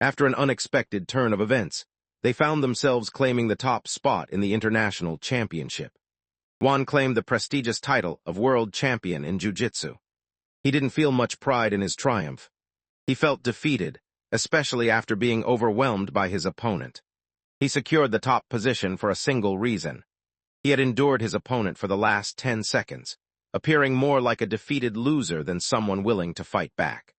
After an unexpected turn of events, they found themselves claiming the top spot in the international championship. Juan claimed the prestigious title of world champion in jiu-jitsu. He didn't feel much pride in his triumph. He felt defeated, especially after being overwhelmed by his opponent. He secured the top position for a single reason. He had endured his opponent for the last 10 seconds, appearing more like a defeated loser than someone willing to fight back.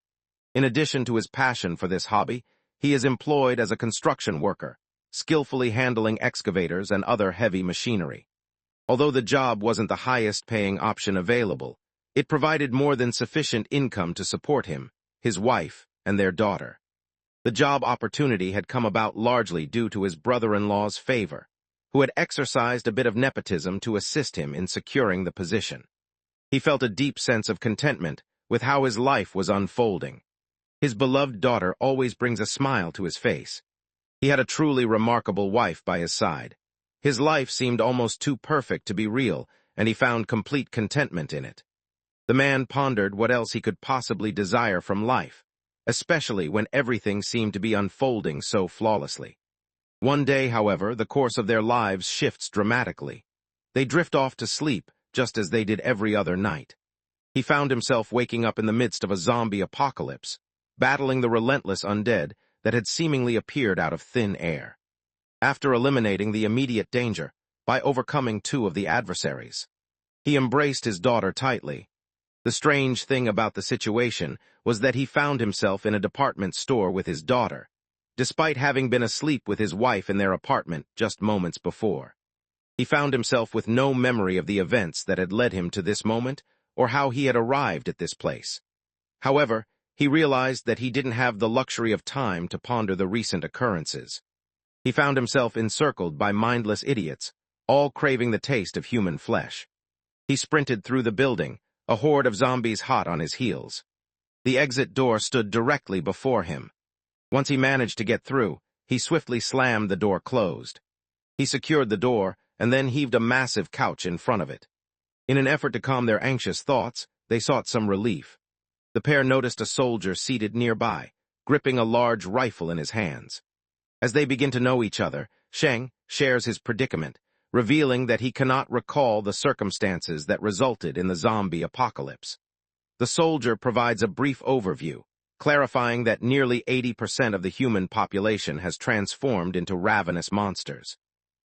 In addition to his passion for this hobby, he is employed as a construction worker, skillfully handling excavators and other heavy machinery. Although the job wasn't the highest-paying option available, it provided more than sufficient income to support him, his wife, and their daughter. The job opportunity had come about largely due to his brother-in-law's favor, who had exercised a bit of nepotism to assist him in securing the position. He felt a deep sense of contentment with how his life was unfolding. His beloved daughter always brings a smile to his face. He had a truly remarkable wife by his side. His life seemed almost too perfect to be real, and he found complete contentment in it. The man pondered what else he could possibly desire from life, especially when everything seemed to be unfolding so flawlessly. One day, however, the course of their lives shifts dramatically. They drift off to sleep, just as they did every other night. He found himself waking up in the midst of a zombie apocalypse, battling the relentless undead that had seemingly appeared out of thin air. After eliminating the immediate danger by overcoming 2 of the adversaries, he embraced his daughter tightly. The strange thing about the situation was that he found himself in a department store with his daughter, despite having been asleep with his wife in their apartment just moments before. He found himself with no memory of the events that had led him to this moment or how he had arrived at this place. However, he realized that he didn't have the luxury of time to ponder the recent occurrences. He found himself encircled by mindless idiots, all craving the taste of human flesh. He sprinted through the building, a horde of zombies hot on his heels. The exit door stood directly before him. Once he managed to get through, he swiftly slammed the door closed. He secured the door and then heaved a massive couch in front of it. In an effort to calm their anxious thoughts, they sought some relief. The pair noticed a soldier seated nearby, gripping a large rifle in his hands. As they begin to know each other, Sheng shares his predicament, revealing that he cannot recall the circumstances that resulted in the zombie apocalypse. The soldier provides a brief overview, clarifying that nearly 80% of the human population has transformed into ravenous monsters.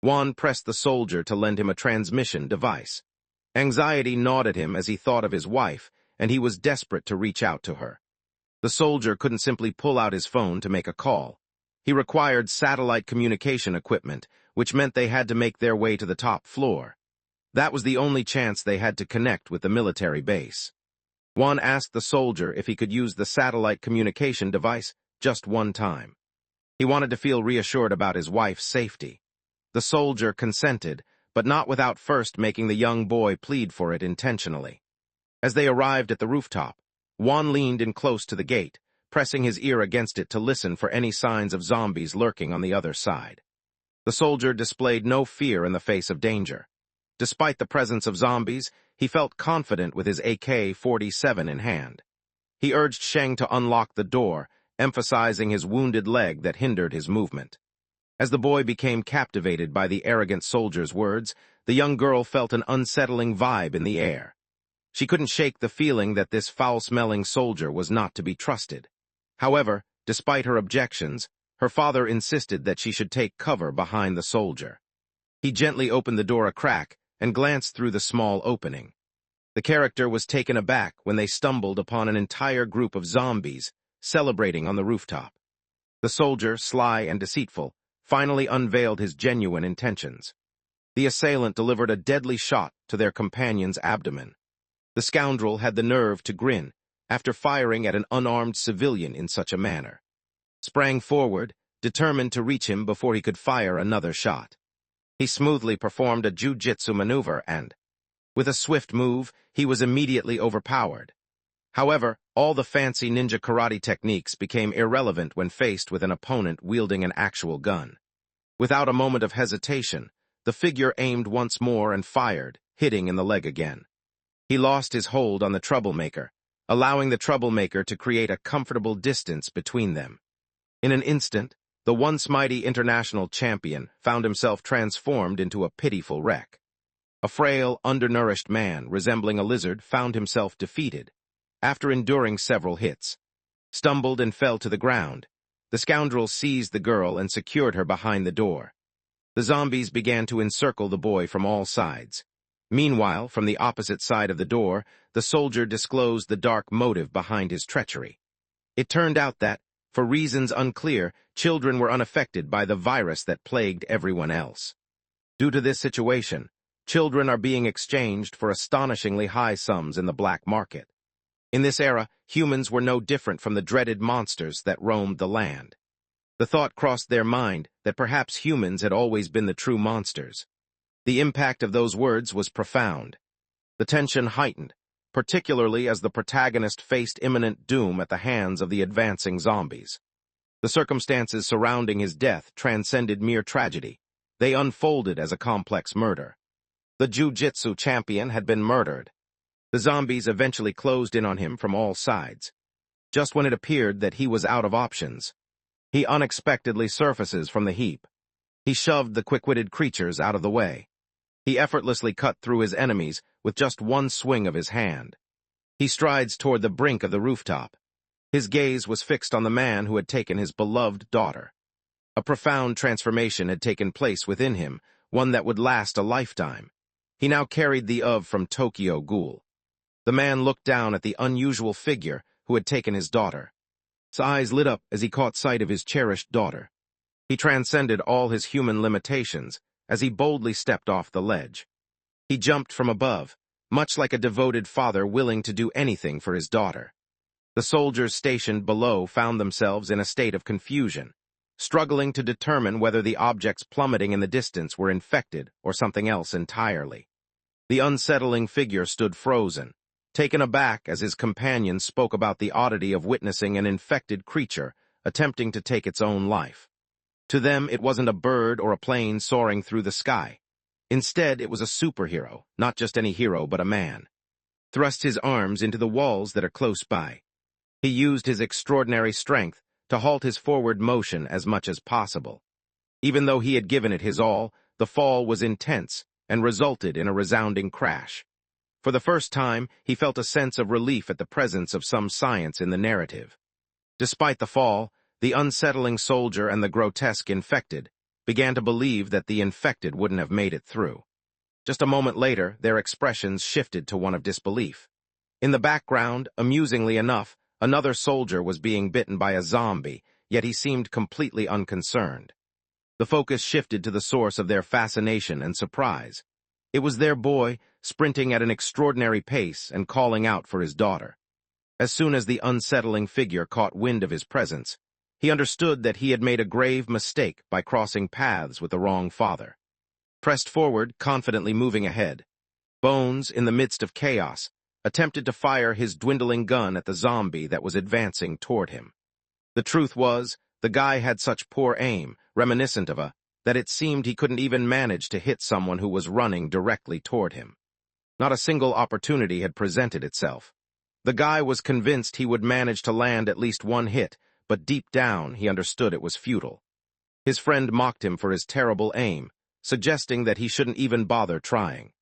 Juan pressed the soldier to lend him a transmission device. Anxiety gnawed at him as he thought of his wife, and he was desperate to reach out to her. The soldier couldn't simply pull out his phone to make a call. He required satellite communication equipment, which meant they had to make their way to the top floor. That was the only chance they had to connect with the military base. Juan asked the soldier if he could use the satellite communication device just one time. He wanted to feel reassured about his wife's safety. The soldier consented, but not without first making the young boy plead for it intentionally. As they arrived at the rooftop, Juan leaned in close to the gate, pressing his ear against it to listen for any signs of zombies lurking on the other side. The soldier displayed no fear in the face of danger. Despite the presence of zombies, he felt confident with his AK-47 in hand. He urged Sheng to unlock the door, emphasizing his wounded leg that hindered his movement. As the boy became captivated by the arrogant soldier's words, the young girl felt an unsettling vibe in the air. She couldn't shake the feeling that this foul-smelling soldier was not to be trusted. However, despite her objections, her father insisted that she should take cover behind the soldier. He gently opened the door a crack and glanced through the small opening. The character was taken aback when they stumbled upon an entire group of zombies celebrating on the rooftop. The soldier, sly and deceitful, finally unveiled his genuine intentions. The assailant delivered a deadly shot to their companion's abdomen. The scoundrel had the nerve to grin after firing at an unarmed civilian in such a manner. Sprang forward, determined to reach him before he could fire another shot. He smoothly performed a jiu-jitsu maneuver and, with a swift move, he was immediately overpowered. However, all the fancy ninja karate techniques became irrelevant when faced with an opponent wielding an actual gun. Without a moment of hesitation, the figure aimed once more and fired, hitting in the leg again. He lost his hold on the troublemaker, allowing the troublemaker to create a comfortable distance between them. In an instant, the once mighty international champion found himself transformed into a pitiful wreck. A frail, undernourished man resembling a lizard found himself defeated, after enduring several hits. Stumbled and fell to the ground. The scoundrel seized the girl and secured her behind the door. The zombies began to encircle the boy from all sides. Meanwhile, from the opposite side of the door, the soldier disclosed the dark motive behind his treachery. It turned out that, for reasons unclear, children were unaffected by the virus that plagued everyone else. Due to this situation, children are being exchanged for astonishingly high sums in the black market. In this era, humans were no different from the dreaded monsters that roamed the land. The thought crossed their mind that perhaps humans had always been the true monsters. The impact of those words was profound. The tension heightened, particularly as the protagonist faced imminent doom at the hands of the advancing zombies. The circumstances surrounding his death transcended mere tragedy. They unfolded as a complex murder. The jiu-jitsu champion had been murdered. The zombies eventually closed in on him from all sides. Just when it appeared that he was out of options, he unexpectedly surfaces from the heap. He shoved the quick-witted creatures out of the way. He effortlessly cut through his enemies with just one swing of his hand. He strides toward the brink of the rooftop. His gaze was fixed on the man who had taken his beloved daughter. A profound transformation had taken place within him, one that would last a lifetime. He now carried the of from Tokyo Ghoul. The man looked down at the unusual figure who had taken his daughter. His eyes lit up as he caught sight of his cherished daughter. He transcended all his human limitations as he boldly stepped off the ledge. He jumped from above, much like a devoted father willing to do anything for his daughter. The soldiers stationed below found themselves in a state of confusion, struggling to determine whether the objects plummeting in the distance were infected or something else entirely. The unsettling figure stood frozen, taken aback as his companion spoke about the oddity of witnessing an infected creature attempting to take its own life. To them, it wasn't a bird or a plane soaring through the sky. Instead, it was a superhero, not just any hero, but a man. Thrust his arms into the walls that are close by. He used his extraordinary strength to halt his forward motion as much as possible. Even though he had given it his all, the fall was intense and resulted in a resounding crash. For the first time, he felt a sense of relief at the presence of some science in the narrative. Despite the fall, the unsettling soldier and the grotesque infected began to believe that the infected wouldn't have made it through. Just a moment later, their expressions shifted to one of disbelief. In the background, amusingly enough, another soldier was being bitten by a zombie, yet he seemed completely unconcerned. The focus shifted to the source of their fascination and surprise. It was their boy, sprinting at an extraordinary pace and calling out for his daughter. As soon as the unsettling figure caught wind of his presence, he understood that he had made a grave mistake by crossing paths with the wrong father. Pressed forward, confidently moving ahead, Bones, in the midst of chaos, attempted to fire his dwindling gun at the zombie that was advancing toward him. The truth was, the guy had such poor aim, reminiscent of that it seemed he couldn't even manage to hit someone who was running directly toward him. Not a single opportunity had presented itself. The guy was convinced he would manage to land at least one hit, but deep down he understood it was futile. His friend mocked him for his terrible aim, suggesting that he shouldn't even bother trying.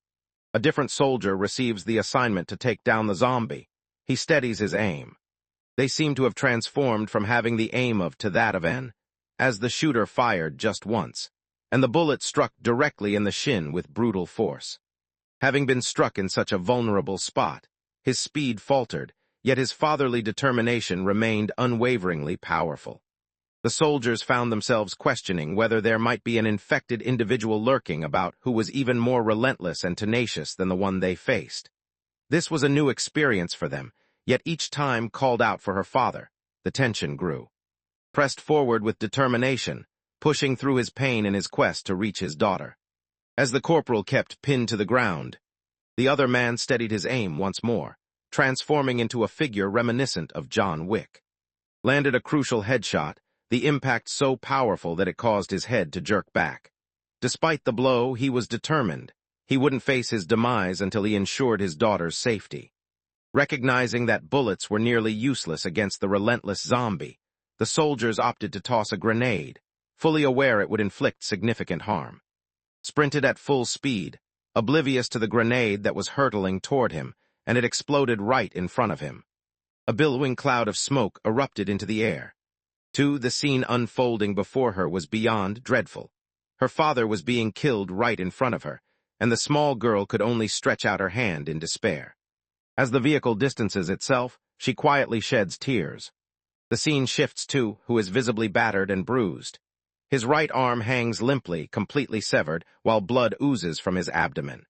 A different soldier receives the assignment to take down the zombie. He steadies his aim. They seem to have transformed from having the aim of to that of N, as the shooter fired just once, and the bullet struck directly in the shin with brutal force. Having been struck in such a vulnerable spot, his speed faltered, yet his fatherly determination remained unwaveringly powerful. The soldiers found themselves questioning whether there might be an infected individual lurking about who was even more relentless and tenacious than the one they faced. This was a new experience for them, yet each time called out for her father. The tension grew. Pressed forward with determination, pushing through his pain in his quest to reach his daughter. As the corporal kept pinned to the ground, the other man steadied his aim once more, transforming into a figure reminiscent of John Wick. Landed a crucial headshot, the impact so powerful that it caused his head to jerk back. Despite the blow, he was determined. He wouldn't face his demise until he ensured his daughter's safety. Recognizing that bullets were nearly useless against the relentless zombie, the soldiers opted to toss a grenade, fully aware it would inflict significant harm. Sprinted at full speed, oblivious to the grenade that was hurtling toward him, and it exploded right in front of him. A billowing cloud of smoke erupted into the air. The scene unfolding before her was beyond dreadful. Her father was being killed right in front of her, and the small girl could only stretch out her hand in despair. As the vehicle distances itself, she quietly sheds tears. The scene shifts to who is visibly battered and bruised. His right arm hangs limply, completely severed, while blood oozes from his abdomen.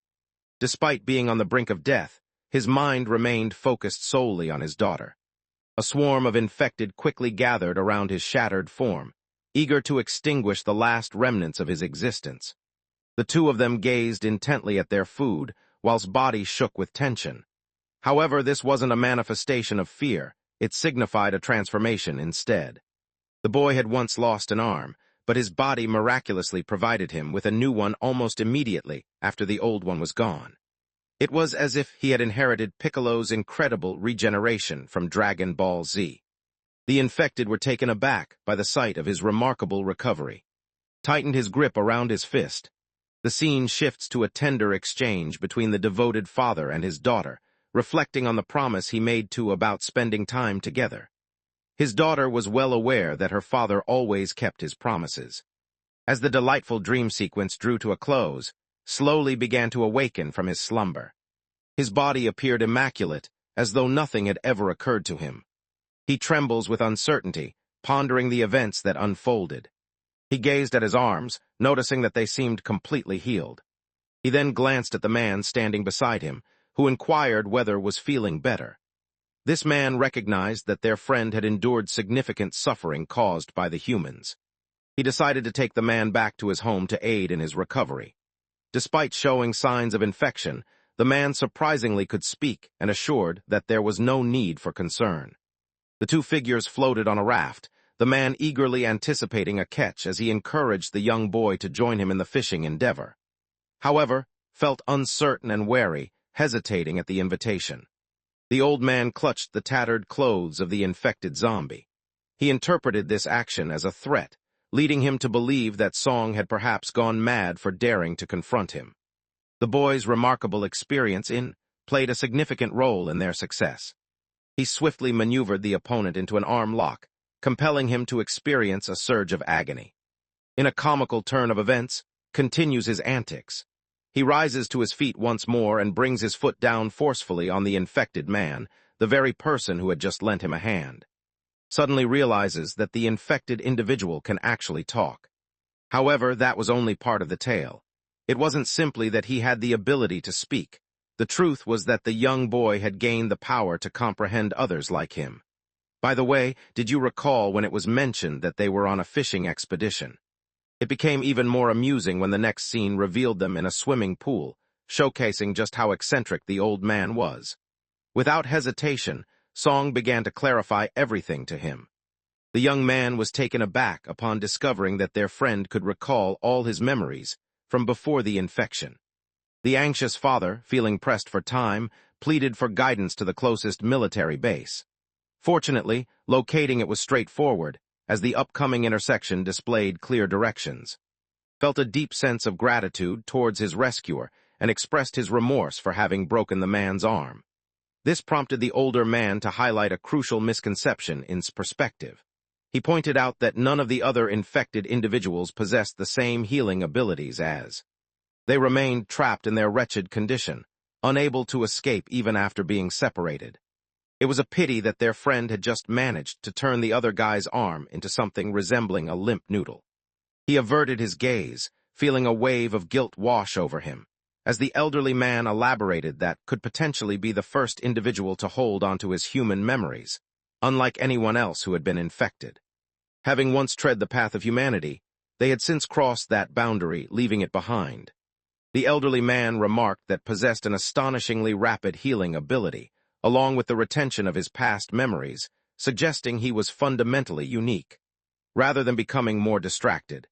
Despite being on the brink of death, his mind remained focused solely on his daughter. A swarm of infected quickly gathered around his shattered form, eager to extinguish the last remnants of his existence. The two of them gazed intently at their food, whilst bodies shook with tension. However, this wasn't a manifestation of fear, it signified a transformation instead. The boy had once lost an arm, but his body miraculously provided him with a new one almost immediately after the old one was gone. It was as if he had inherited Piccolo's incredible regeneration from Dragon Ball Z. The infected were taken aback by the sight of his remarkable recovery. Tightened his grip around his fist. The scene shifts to a tender exchange between the devoted father and his daughter, reflecting on the promise he made about spending time together. His daughter was well aware that her father always kept his promises. As the delightful dream sequence drew to a close, slowly began to awaken from his slumber. His body appeared immaculate, as though nothing had ever occurred to him. He trembles with uncertainty, pondering the events that unfolded. He gazed at his arms, noticing that they seemed completely healed. He then glanced at the man standing beside him, who inquired whether was feeling better. This man recognized that their friend had endured significant suffering caused by the humans. He decided to take the man back to his home to aid in his recovery. Despite showing signs of infection, the man surprisingly could speak and assured that there was no need for concern. The two figures floated on a raft, the man eagerly anticipating a catch as he encouraged the young boy to join him in the fishing endeavor. However, felt uncertain and wary, hesitating at the invitation. The old man clutched the tattered clothes of the infected zombie. He interpreted this action as a threat, leading him to believe that Song had perhaps gone mad for daring to confront him. The boy's remarkable experience played a significant role in their success. He swiftly maneuvered the opponent into an arm lock, compelling him to experience a surge of agony. In a comical turn of events, continues his antics. He rises to his feet once more and brings his foot down forcefully on the infected man, the very person who had just lent him a hand. Suddenly realizes that the infected individual can actually talk. However, that was only part of the tale. It wasn't simply that he had the ability to speak. The truth was that the young boy had gained the power to comprehend others like him. By the way, did you recall when it was mentioned that they were on a fishing expedition? It became even more amusing when the next scene revealed them in a swimming pool, showcasing just how eccentric the old man was. Without hesitation, Song began to clarify everything to him. The young man was taken aback upon discovering that their friend could recall all his memories from before the infection. The anxious father, feeling pressed for time, pleaded for guidance to the closest military base. Fortunately, locating it was straightforward, as the upcoming intersection displayed clear directions. Felt a deep sense of gratitude towards his rescuer and expressed his remorse for having broken the man's arm. This prompted the older man to highlight a crucial misconception in perspective. He pointed out that none of the other infected individuals possessed the same healing abilities as. They remained trapped in their wretched condition, unable to escape even after being separated. It was a pity that their friend had just managed to turn the other guy's arm into something resembling a limp noodle. He averted his gaze, feeling a wave of guilt wash over him, as the elderly man elaborated that could potentially be the first individual to hold onto his human memories, unlike anyone else who had been infected. Having once tread the path of humanity, they had since crossed that boundary, leaving it behind. The elderly man remarked that possessed an astonishingly rapid healing ability, along with the retention of his past memories, suggesting he was fundamentally unique. Rather than becoming more distracted,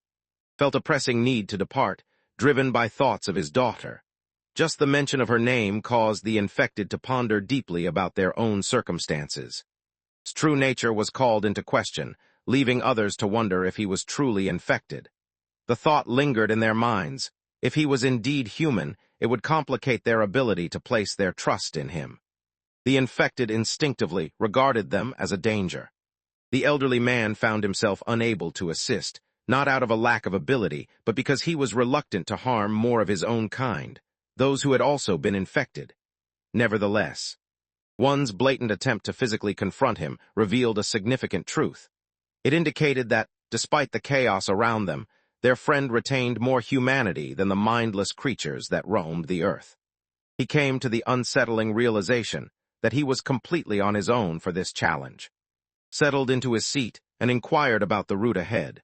felt a pressing need to depart, driven by thoughts of his daughter. Just the mention of her name caused the infected to ponder deeply about their own circumstances. His true nature was called into question, leaving others to wonder if he was truly infected. The thought lingered in their minds. If he was indeed human, it would complicate their ability to place their trust in him. The infected instinctively regarded them as a danger. The elderly man found himself unable to assist, not out of a lack of ability, but because he was reluctant to harm more of his own kind, those who had also been infected. Nevertheless, one's blatant attempt to physically confront him revealed a significant truth. It indicated that, despite the chaos around them, their friend retained more humanity than the mindless creatures that roamed the earth. He came to the unsettling realization that he was completely on his own for this challenge. Settled into his seat and inquired about the route ahead.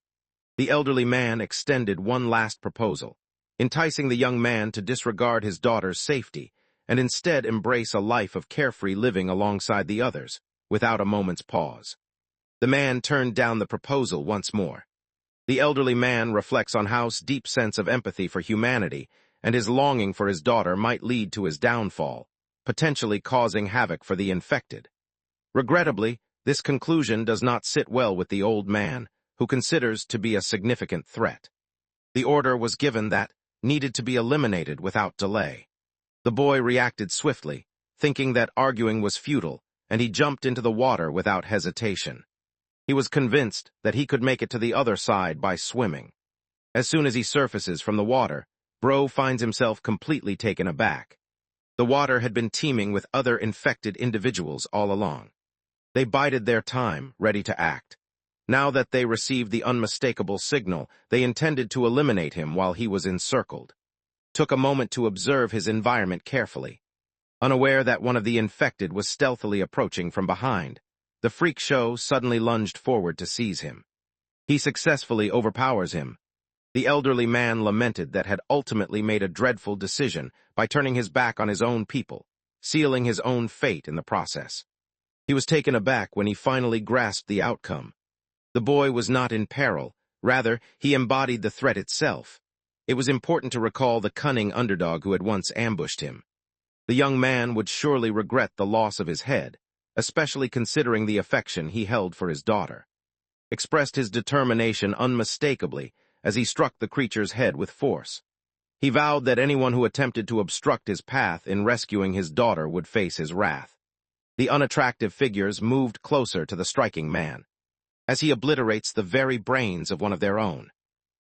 The elderly man extended one last proposal, enticing the young man to disregard his daughter's safety and instead embrace a life of carefree living alongside the others, without a moment's pause. The man turned down the proposal once more. The elderly man reflects on House's deep sense of empathy for humanity, and his longing for his daughter might lead to his downfall, potentially causing havoc for the infected. Regrettably, this conclusion does not sit well with the old man, who considers to be a significant threat. The order was given that needed to be eliminated without delay. The boy reacted swiftly, thinking that arguing was futile, and he jumped into the water without hesitation. He was convinced that he could make it to the other side by swimming. As soon as he surfaces from the water, Bro finds himself completely taken aback. The water had been teeming with other infected individuals all along. They bided their time, ready to act. Now that they received the unmistakable signal, they intended to eliminate him while he was encircled. Took a moment to observe his environment carefully. Unaware that one of the infected was stealthily approaching from behind, the freak show suddenly lunged forward to seize him. He successfully overpowers him. The elderly man lamented that had ultimately made a dreadful decision by turning his back on his own people, sealing his own fate in the process. He was taken aback when he finally grasped the outcome. The boy was not in peril, rather, he embodied the threat itself. It was important to recall the cunning underdog who had once ambushed him. The young man would surely regret the loss of his head, especially considering the affection he held for his daughter. Expressed his determination unmistakably as he struck the creature's head with force. He vowed that anyone who attempted to obstruct his path in rescuing his daughter would face his wrath. The unattractive figures moved closer to the striking man, as he obliterates the very brains of one of their own.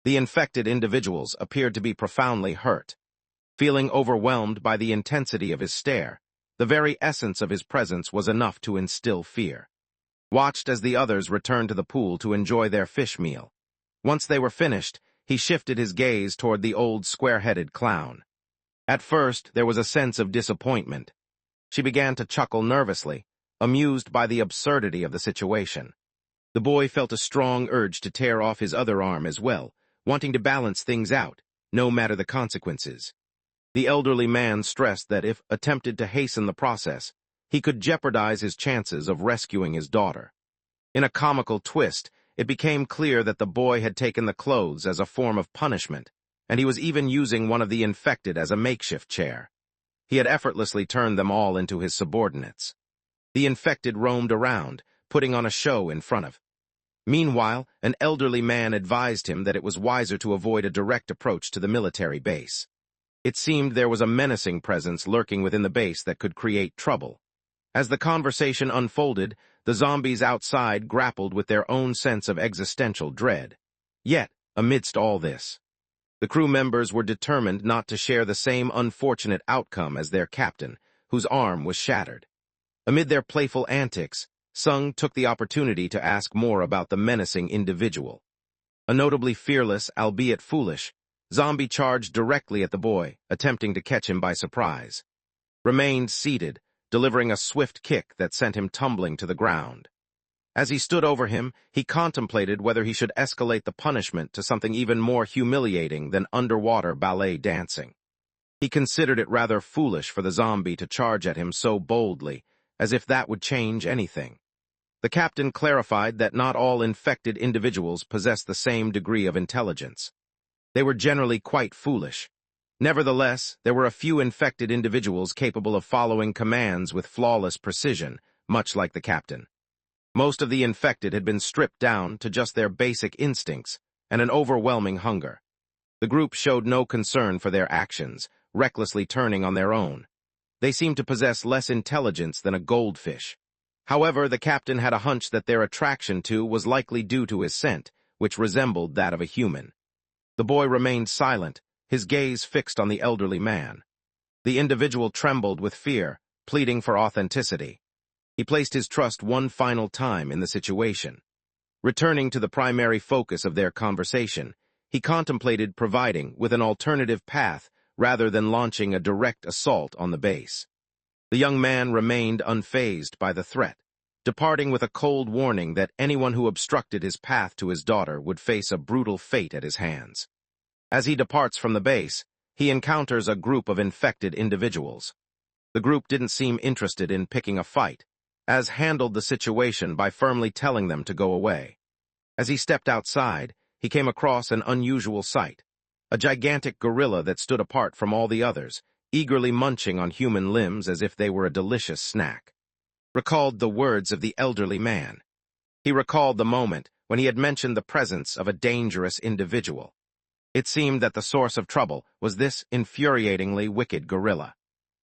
The infected individuals appeared to be profoundly hurt. Feeling overwhelmed by the intensity of his stare, the very essence of his presence was enough to instill fear. Watched as the others returned to the pool to enjoy their fish meal. Once they were finished, he shifted his gaze toward the old square-headed clown. At first, there was a sense of disappointment. She began to chuckle nervously, amused by the absurdity of the situation. The boy felt a strong urge to tear off his other arm as well, wanting to balance things out, no matter the consequences. The elderly man stressed that if attempted to hasten the process, he could jeopardize his chances of rescuing his daughter. In a comical twist, it became clear that the boy had taken the clothes as a form of punishment, and he was even using one of the infected as a makeshift chair. He had effortlessly turned them all into his subordinates. The infected roamed around, putting on a show in front of. Meanwhile, an elderly man advised him that it was wiser to avoid a direct approach to the military base. It seemed there was a menacing presence lurking within the base that could create trouble. As the conversation unfolded, the zombies outside grappled with their own sense of existential dread. Yet, amidst all this, the crew members were determined not to share the same unfortunate outcome as their captain, whose arm was shattered. Amid their playful antics, Sung took the opportunity to ask more about the menacing individual. A notably fearless, albeit foolish, zombie charged directly at the boy, attempting to catch him by surprise. Remained seated, delivering a swift kick that sent him tumbling to the ground. As he stood over him, he contemplated whether he should escalate the punishment to something even more humiliating than underwater ballet dancing. He considered it rather foolish for the zombie to charge at him so boldly, as if that would change anything. The captain clarified that not all infected individuals possess the same degree of intelligence. They were generally quite foolish. Nevertheless, there were a few infected individuals capable of following commands with flawless precision, much like the captain. Most of the infected had been stripped down to just their basic instincts and an overwhelming hunger. The group showed no concern for their actions, recklessly turning on their own. They seemed to possess less intelligence than a goldfish. However, the captain had a hunch that their attraction to was likely due to his scent, which resembled that of a human. The boy remained silent, his gaze fixed on the elderly man. The individual trembled with fear, pleading for authenticity. He placed his trust one final time in the situation. Returning to the primary focus of their conversation, he contemplated providing with an alternative path rather than launching a direct assault on the base. The young man remained unfazed by the threat, departing with a cold warning that anyone who obstructed his path to his daughter would face a brutal fate at his hands. As he departs from the base, he encounters a group of infected individuals. The group didn't seem interested in picking a fight, as handled the situation by firmly telling them to go away. As he stepped outside, he came across an unusual sight, a gigantic gorilla that stood apart from all the others, eagerly munching on human limbs as if they were a delicious snack. Recalled the words of the elderly man. He recalled the moment when he had mentioned the presence of a dangerous individual. It seemed that the source of trouble was this infuriatingly wicked gorilla.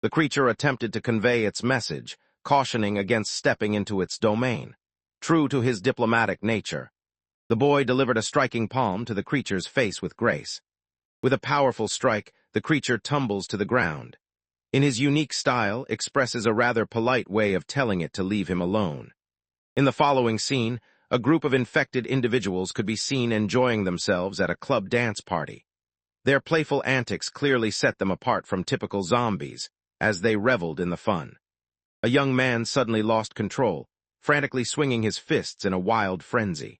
The creature attempted to convey its message, cautioning against stepping into its domain. True to his diplomatic nature, the boy delivered a striking palm to the creature's face with grace. With a powerful strike, the creature tumbles to the ground. In his unique style, expresses a rather polite way of telling it to leave him alone. In the following scene, a group of infected individuals could be seen enjoying themselves at a club dance party. Their playful antics clearly set them apart from typical zombies, as they reveled in the fun. A young man suddenly lost control, frantically swinging his fists in a wild frenzy.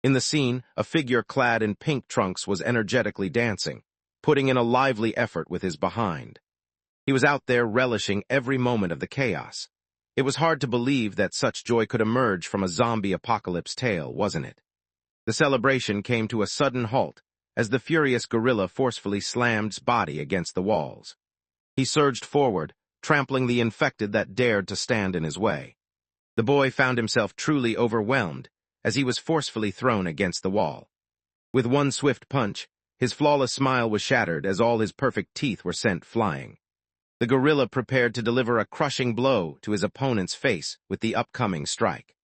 In the scene, a figure clad in pink trunks was energetically dancing, putting in a lively effort with his behind. He was out there relishing every moment of the chaos. It was hard to believe that such joy could emerge from a zombie apocalypse tale, wasn't it? The celebration came to a sudden halt as the furious gorilla forcefully slammed his body against the walls. He surged forward, trampling the infected that dared to stand in his way. The boy found himself truly overwhelmed as he was forcefully thrown against the wall. With one swift punch, his flawless smile was shattered as all his perfect teeth were sent flying. The gorilla prepared to deliver a crushing blow to his opponent's face with the upcoming strike.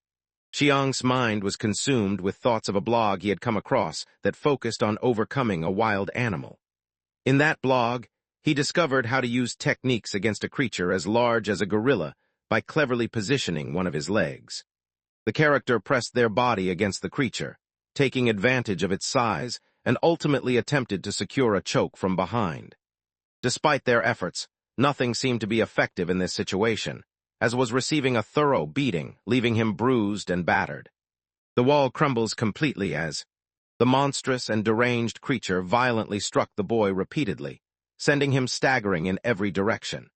Xiang's mind was consumed with thoughts of a blog he had come across that focused on overcoming a wild animal. In that blog, he discovered how to use techniques against a creature as large as a gorilla by cleverly positioning one of his legs. The character pressed their body against the creature, taking advantage of its size, and ultimately attempted to secure a choke from behind. Despite their efforts, nothing seemed to be effective in this situation, as was receiving a thorough beating, leaving him bruised and battered. The wall crumbles completely as the monstrous and deranged creature violently struck the boy repeatedly, sending him staggering in every direction.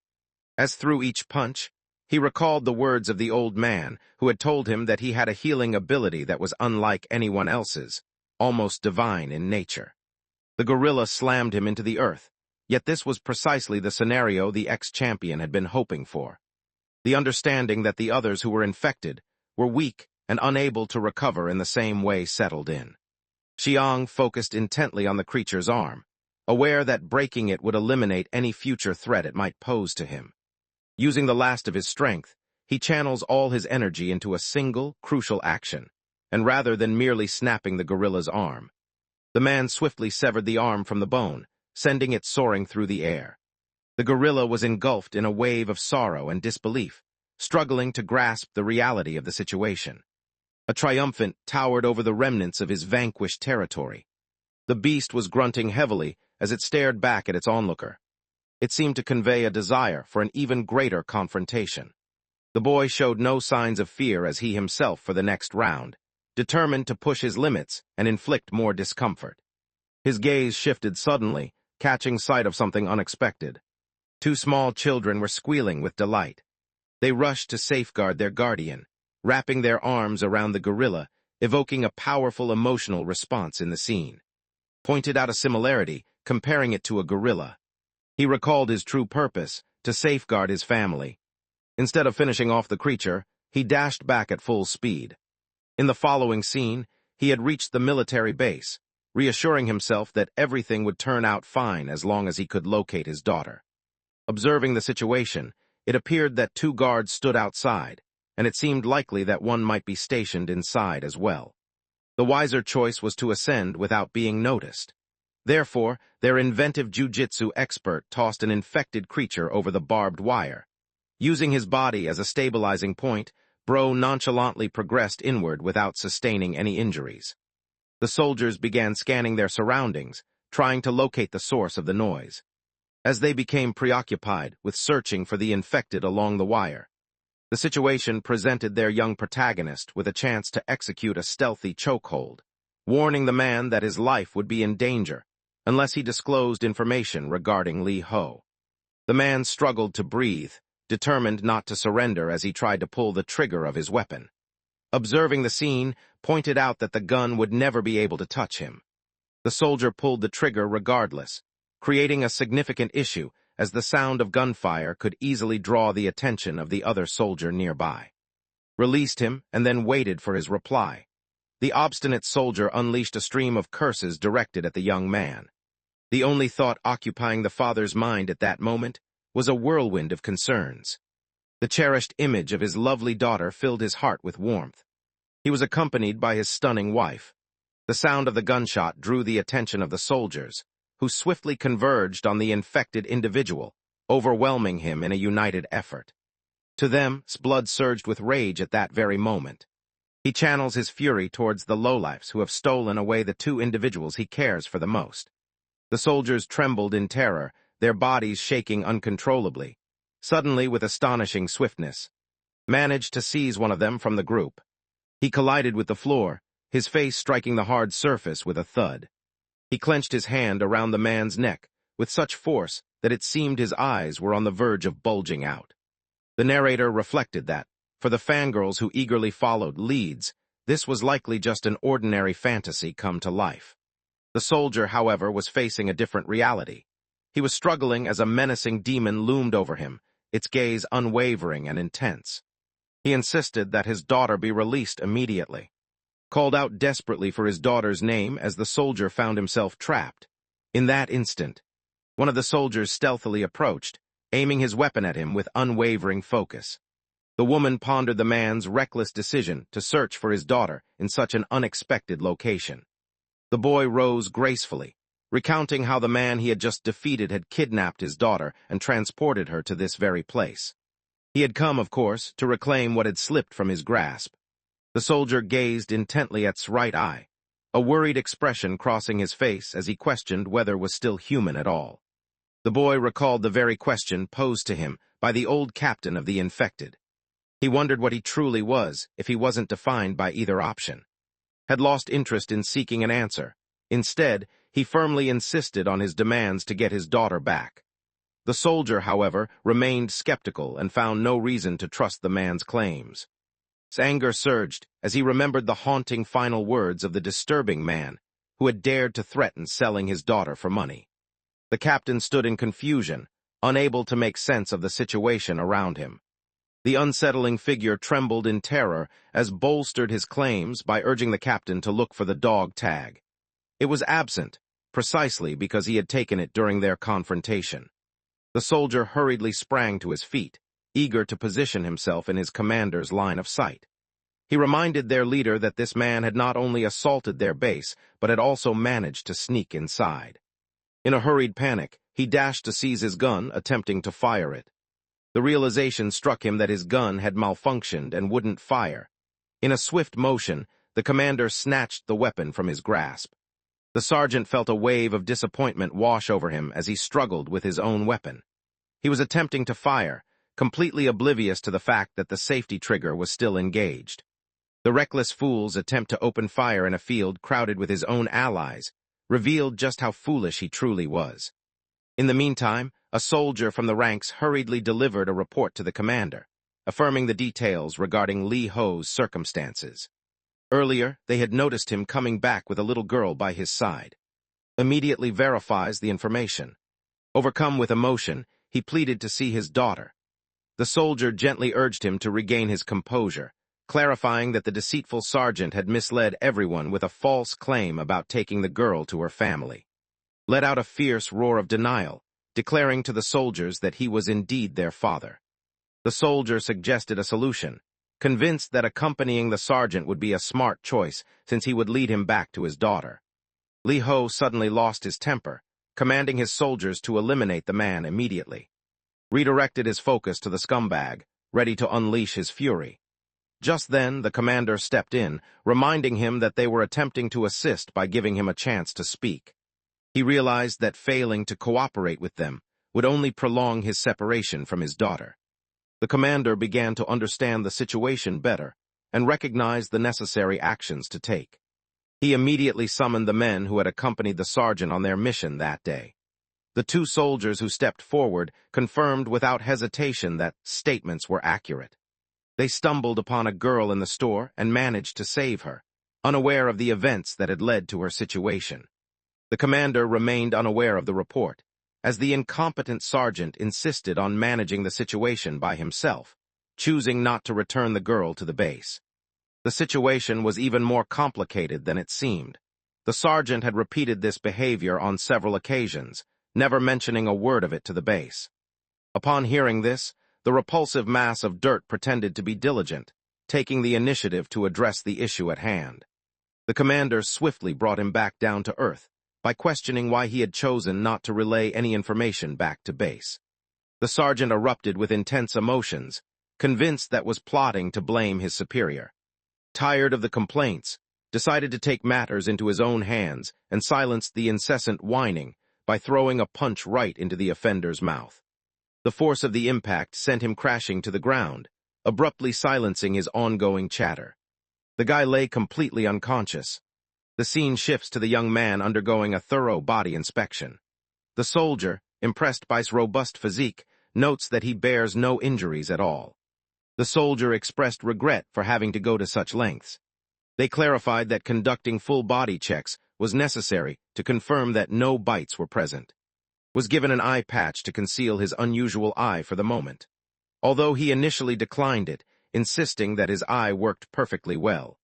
As through each punch, he recalled the words of the old man who had told him that he had a healing ability that was unlike anyone else's, almost divine in nature. The gorilla slammed him into the earth, yet this was precisely the scenario the ex-champion had been hoping for. The understanding that the others who were infected were weak and unable to recover in the same way settled in. Xiang focused intently on the creature's arm, aware that breaking it would eliminate any future threat it might pose to him. Using the last of his strength, he channels all his energy into a single, crucial action, and rather than merely snapping the gorilla's arm, the man swiftly severed the arm from the bone, sending it soaring through the air. The gorilla was engulfed in a wave of sorrow and disbelief, struggling to grasp the reality of the situation. A triumphant towered over the remnants of his vanquished territory. The beast was grunting heavily as it stared back at its onlooker. It seemed to convey a desire for an even greater confrontation. The boy showed no signs of fear as he himself for the next round, determined to push his limits and inflict more discomfort. His gaze shifted suddenly, catching sight of something unexpected. Two small children were squealing with delight. They rushed to safeguard their guardian, wrapping their arms around the gorilla, evoking a powerful emotional response in the scene. Pointed out a similarity, comparing it to a gorilla. He recalled his true purpose, to safeguard his family. Instead of finishing off the creature, he dashed back at full speed. In the following scene, he had reached the military base, reassuring himself that everything would turn out fine as long as he could locate his daughter. Observing the situation, it appeared that 2 guards stood outside, and it seemed likely that one might be stationed inside as well. The wiser choice was to ascend without being noticed. Therefore, their inventive jujitsu expert tossed an infected creature over the barbed wire. Using his body as a stabilizing point, Bro nonchalantly progressed inward without sustaining any injuries. The soldiers began scanning their surroundings, trying to locate the source of the noise. As they became preoccupied with searching for the infected along the wire, the situation presented their young protagonist with a chance to execute a stealthy chokehold, warning the man that his life would be in danger unless he disclosed information regarding Li Ho. The man struggled to breathe, determined not to surrender as he tried to pull the trigger of his weapon. Observing the scene, pointed out that the gun would never be able to touch him. The soldier pulled the trigger regardless, creating a significant issue as the sound of gunfire could easily draw the attention of the other soldier nearby. Released him and then waited for his reply. The obstinate soldier unleashed a stream of curses directed at the young man. The only thought occupying the father's mind at that moment was a whirlwind of concerns. The cherished image of his lovely daughter filled his heart with warmth. He was accompanied by his stunning wife. The sound of the gunshot drew the attention of the soldiers, who swiftly converged on the infected individual, overwhelming him in a united effort. To them, blood surged with rage at that very moment. He channels his fury towards the lowlifes who have stolen away the 2 individuals he cares for the most. The soldiers trembled in terror, their bodies shaking uncontrollably. Suddenly, with astonishing swiftness, managed to seize one of them from the group. He collided with the floor, his face striking the hard surface with a thud. He clenched his hand around the man's neck with such force that it seemed his eyes were on the verge of bulging out. The narrator reflected that, for the fangirls who eagerly followed leads, this was likely just an ordinary fantasy come to life. The soldier, however, was facing a different reality. He was struggling as a menacing demon loomed over him, its gaze unwavering and intense. He insisted that his daughter be released immediately. Called out desperately for his daughter's name as the soldier found himself trapped. In that instant, one of the soldiers stealthily approached, aiming his weapon at him with unwavering focus. The woman pondered the man's reckless decision to search for his daughter in such an unexpected location. The boy rose gracefully, recounting how the man he had just defeated had kidnapped his daughter and transported her to this very place. He had come, of course, to reclaim what had slipped from his grasp. The soldier gazed intently at his right eye, a worried expression crossing his face as he questioned whether was still human at all. The boy recalled the very question posed to him by the old captain of the infected. He wondered what he truly was if he wasn't defined by either option. Had lost interest in seeking an answer. Instead, he firmly insisted on his demands to get his daughter back. The soldier, however, remained skeptical and found no reason to trust the man's claims. His anger surged as he remembered the haunting final words of the disturbing man who had dared to threaten selling his daughter for money. The captain stood in confusion, unable to make sense of the situation around him. The unsettling figure trembled in terror as bolstered his claims by urging the captain to look for the dog tag. It was absent, precisely because he had taken it during their confrontation. The soldier hurriedly sprang to his feet, eager to position himself in his commander's line of sight. He reminded their leader that this man had not only assaulted their base, but had also managed to sneak inside. In a hurried panic, he dashed to seize his gun, attempting to fire it. The realization struck him that his gun had malfunctioned and wouldn't fire. In a swift motion, the commander snatched the weapon from his grasp. The sergeant felt a wave of disappointment wash over him as he struggled with his own weapon. He was attempting to fire, completely oblivious to the fact that the safety trigger was still engaged. The reckless fool's attempt to open fire in a field crowded with his own allies revealed just how foolish he truly was. In the meantime, a soldier from the ranks hurriedly delivered a report to the commander, affirming the details regarding Li Ho's circumstances. Earlier, they had noticed him coming back with a little girl by his side. Immediately verifies the information. Overcome with emotion, he pleaded to see his daughter. The soldier gently urged him to regain his composure, clarifying that the deceitful sergeant had misled everyone with a false claim about taking the girl to her family. Let out a fierce roar of denial, declaring to the soldiers that he was indeed their father. The soldier suggested a solution, convinced that accompanying the sergeant would be a smart choice since he would lead him back to his daughter. Li Ho suddenly lost his temper, commanding his soldiers to eliminate the man immediately. Redirected his focus to the scumbag, ready to unleash his fury. Just then, the commander stepped in, reminding him that they were attempting to assist by giving him a chance to speak. He realized that failing to cooperate with them would only prolong his separation from his daughter. The commander began to understand the situation better and recognized the necessary actions to take. He immediately summoned the men who had accompanied the sergeant on their mission that day. The two soldiers who stepped forward confirmed without hesitation that statements were accurate. They stumbled upon a girl in the store and managed to save her, unaware of the events that had led to her situation. The commander remained unaware of the report, as the incompetent sergeant insisted on managing the situation by himself, choosing not to return the girl to the base. The situation was even more complicated than it seemed. The sergeant had repeated this behavior on several occasions, never mentioning a word of it to the base. Upon hearing this, the repulsive mass of dirt pretended to be diligent, taking the initiative to address the issue at hand. The commander swiftly brought him back down to earth by questioning why he had chosen not to relay any information back to base. The sergeant erupted with intense emotions, convinced that was plotting to blame his superior. Tired of the complaints, decided to take matters into his own hands and silenced the incessant whining by throwing a punch right into the offender's mouth. The force of the impact sent him crashing to the ground, abruptly silencing his ongoing chatter. The guy lay completely unconscious. The scene shifts to the young man undergoing a thorough body inspection. The soldier, impressed by his robust physique, notes that he bears no injuries at all. The soldier expressed regret for having to go to such lengths. They clarified that conducting full body checks was necessary to confirm that no bites were present. Was given an eye patch to conceal his unusual eye for the moment, although he initially declined it, insisting that his eye worked perfectly well.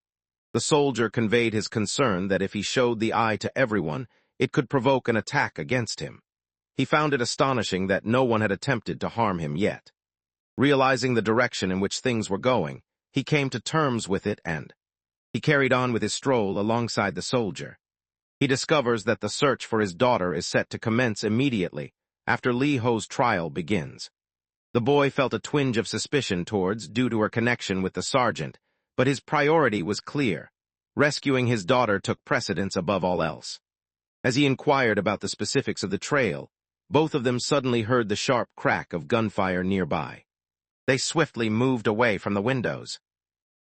The soldier conveyed his concern that if he showed the eye to everyone, it could provoke an attack against him. He found it astonishing that no one had attempted to harm him yet. Realizing the direction in which things were going, he came to terms with it and he carried on with his stroll alongside the soldier. He discovers that the search for his daughter is set to commence immediately after Li Ho's trial begins. The boy felt a twinge of suspicion due to her connection with the sergeant, but his priority was clear. Rescuing his daughter took precedence above all else. As he inquired about the specifics of the trail, both of them suddenly heard the sharp crack of gunfire nearby. They swiftly moved away from the windows.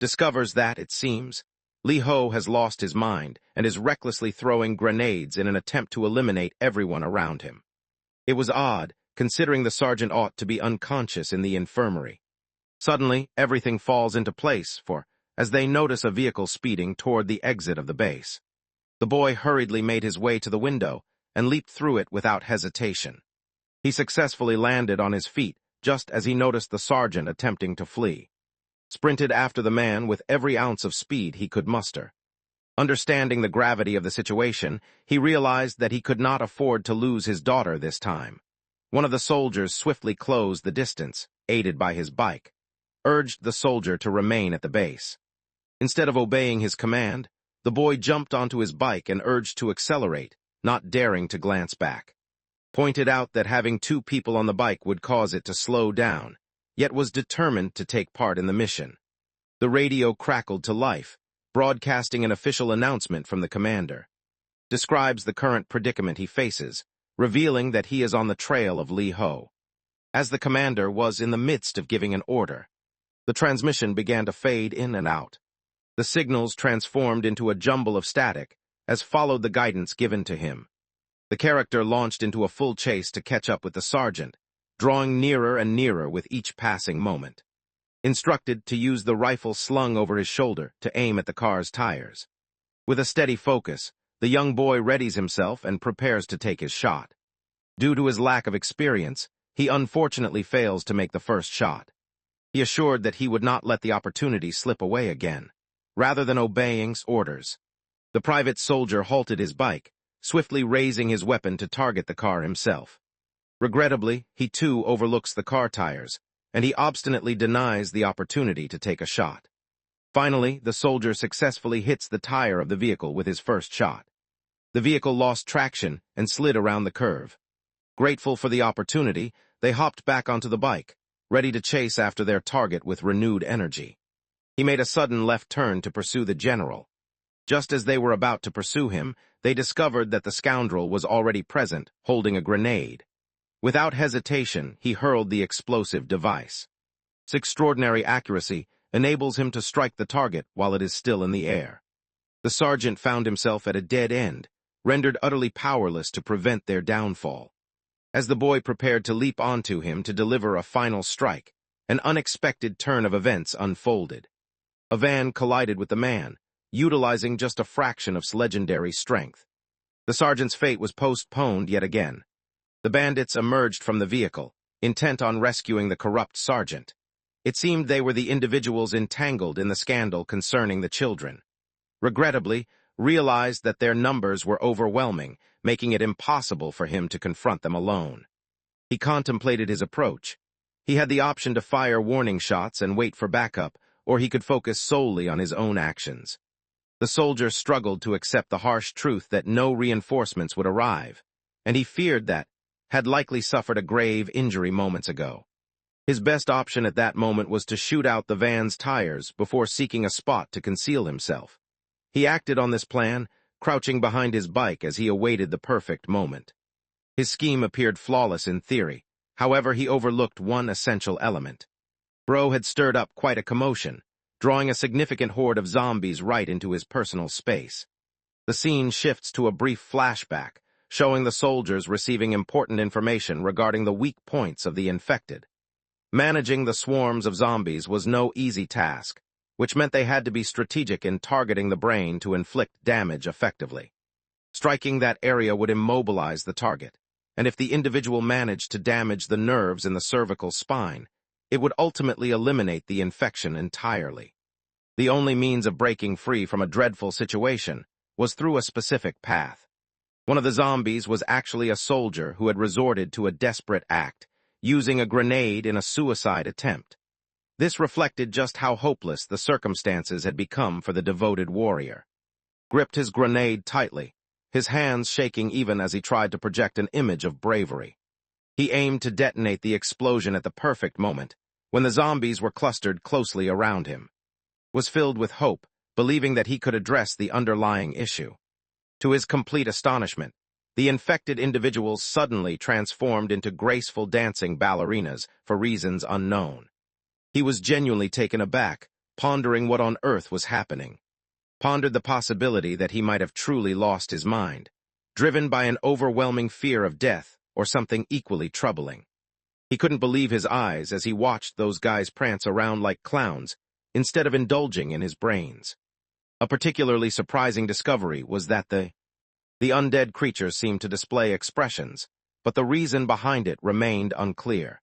Discovers that, it seems, Li Ho has lost his mind and is recklessly throwing grenades in an attempt to eliminate everyone around him. It was odd, considering the sergeant ought to be unconscious in the infirmary. Suddenly, everything falls into place as they notice a vehicle speeding toward the exit of the base. The boy hurriedly made his way to the window and leaped through it without hesitation. He successfully landed on his feet just as he noticed the sergeant attempting to flee. Sprinted after the man with every ounce of speed he could muster. Understanding the gravity of the situation, he realized that he could not afford to lose his daughter this time. One of the soldiers swiftly closed the distance, aided by his bike, urged the soldier to remain at the base. Instead of obeying his command, the boy jumped onto his bike and urged to accelerate, not daring to glance back. Pointed out that having two people on the bike would cause it to slow down, yet was determined to take part in the mission. The radio crackled to life, broadcasting an official announcement from the commander. Describes the current predicament he faces, revealing that he is on the trail of Li Ho. As the commander was in the midst of giving an order, the transmission began to fade in and out. The signals transformed into a jumble of static, as followed the guidance given to him. The character launched into a full chase to catch up with the sergeant, drawing nearer and nearer with each passing moment. Instructed to use the rifle slung over his shoulder to aim at the car's tires. With a steady focus, the young boy readies himself and prepares to take his shot. Due to his lack of experience, he unfortunately fails to make the first shot. He assured that he would not let the opportunity slip away again, rather than obeying orders. The private soldier halted his bike, swiftly raising his weapon to target the car himself. Regrettably, he too overlooks the car tires, and he obstinately denies the opportunity to take a shot. Finally, the soldier successfully hits the tire of the vehicle with his first shot. The vehicle lost traction and slid around the curve. Grateful for the opportunity, they hopped back onto the bike, ready to chase after their target with renewed energy. He made a sudden left turn to pursue the general. Just as they were about to pursue him, they discovered that the scoundrel was already present, holding a grenade. Without hesitation, he hurled the explosive device. Its extraordinary accuracy enables him to strike the target while it is still in the air. The sergeant found himself at a dead end, rendered utterly powerless to prevent their downfall. As the boy prepared to leap onto him to deliver a final strike, an unexpected turn of events unfolded. A van collided with the man, utilizing just a fraction of its legendary strength. The sergeant's fate was postponed yet again. The bandits emerged from the vehicle, intent on rescuing the corrupt sergeant. It seemed they were the individuals entangled in the scandal concerning the children. Regrettably, realized that their numbers were overwhelming, making it impossible for him to confront them alone. He contemplated his approach. He had the option to fire warning shots and wait for backup, or he could focus solely on his own actions. The soldier struggled to accept the harsh truth that no reinforcements would arrive, and he feared that, had likely suffered a grave injury moments ago. His best option at that moment was to shoot out the van's tires before seeking a spot to conceal himself. He acted on this plan, crouching behind his bike as he awaited the perfect moment. His scheme appeared flawless in theory, however he overlooked one essential element. Bro had stirred up quite a commotion, drawing a significant horde of zombies right into his personal space. The scene shifts to a brief flashback, showing the soldiers receiving important information regarding the weak points of the infected. Managing the swarms of zombies was no easy task, which meant they had to be strategic in targeting the brain to inflict damage effectively. Striking that area would immobilize the target, and if the individual managed to damage the nerves in the cervical spine, it would ultimately eliminate the infection entirely. The only means of breaking free from a dreadful situation was through a specific path. One of the zombies was actually a soldier who had resorted to a desperate act, using a grenade in a suicide attempt. This reflected just how hopeless the circumstances had become for the devoted warrior. Gripped his grenade tightly, his hands shaking even as he tried to project an image of bravery. He aimed to detonate the explosion at the perfect moment, when the zombies were clustered closely around him. Was filled with hope, believing that he could address the underlying issue. To his complete astonishment, the infected individuals suddenly transformed into graceful dancing ballerinas for reasons unknown. He was genuinely taken aback, pondering what on earth was happening. Pondered the possibility that he might have truly lost his mind, driven by an overwhelming fear of death or something equally troubling. He couldn't believe his eyes as he watched those guys prance around like clowns, instead of indulging in his brains. A particularly surprising discovery was that the undead creatures seemed to display expressions, but the reason behind it remained unclear.